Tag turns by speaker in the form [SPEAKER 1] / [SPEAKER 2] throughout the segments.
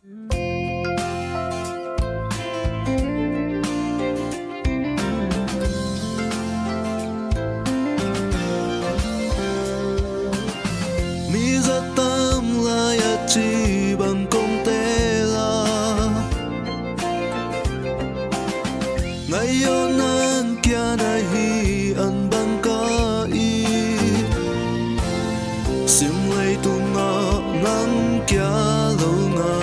[SPEAKER 1] mi rất tâm là chỉ bằng công tê là ngày yêu nan kia này hi an bằng ca y sim lấy tu ngọ nắng kia lâu ngà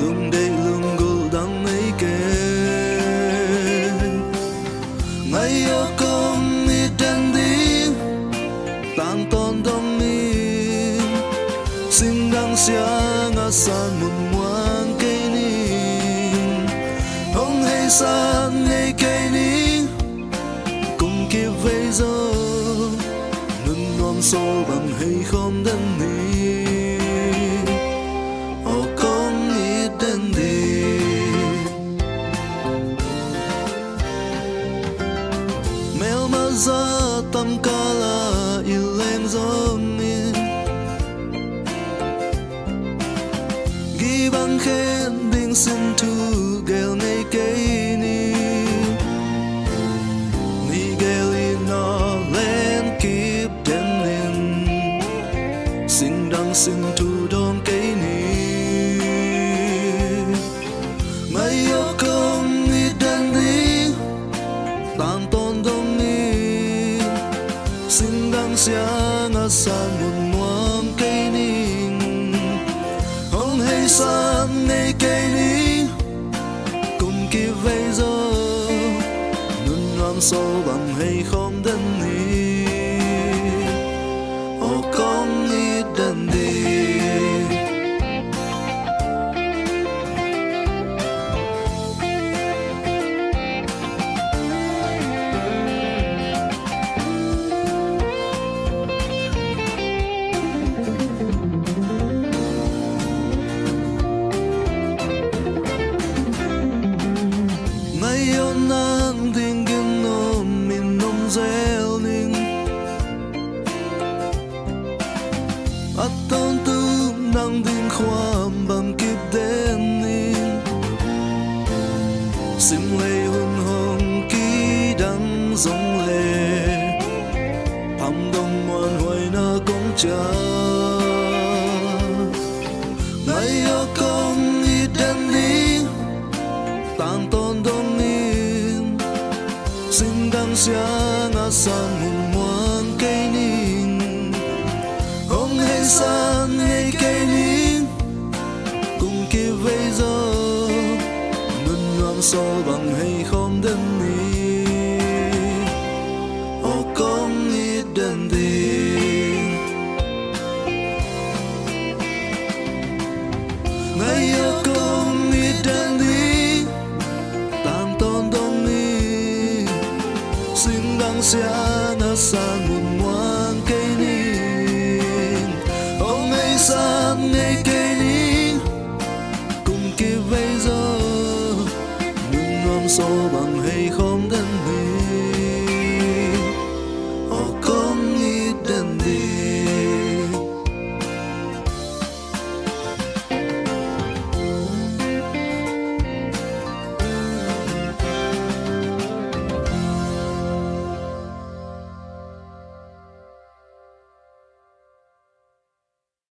[SPEAKER 1] lung đây lung gul đắng ấy kê ngày yêu công mi đen đi tan ton đông mi xin đăng xiang a san mun muang cây ninh hong hay san ngay cây ninh cùng kia vây giờ nun non so bằng hay không đến ni o không ít đến đi mel mà ra tâm ca là yêu lên gió min ghi bằng khen đinh xin thu gel ngay cây ni ni gel nó lên kịp đến lên xin đăng xin thu đón cây ni ngày yêu không ít đến đi tan ton đông ni xin đăng xiang a san một muang cây ninh hong hay san ngay cây ninh cùng kia vây giờ nun non sâu bằng hay không đến ni o không ít đến đi ngày yêu nan tình kinh ôm mình ôm gieo ninh at tôn tư năng tin khoam bằng kịp đến ninh sim lê hôn hồng ký đắng giống lê thăm đông ngoan hoài na công cha ngày yêu công ít đến đi tan tôn đông in xin đăng xiang a san mun muang cây ninh hong hay san ngay cây ninh cùng kia vây giờ nun non so bằng hay không đến ni o không ít đến đi ngày yêu không ít đến đi tan ton đông ni xin đăng xiang a san mun muang cây ninh hong hay san ngay cây ninh cùng kia vây giờ nun non so bằng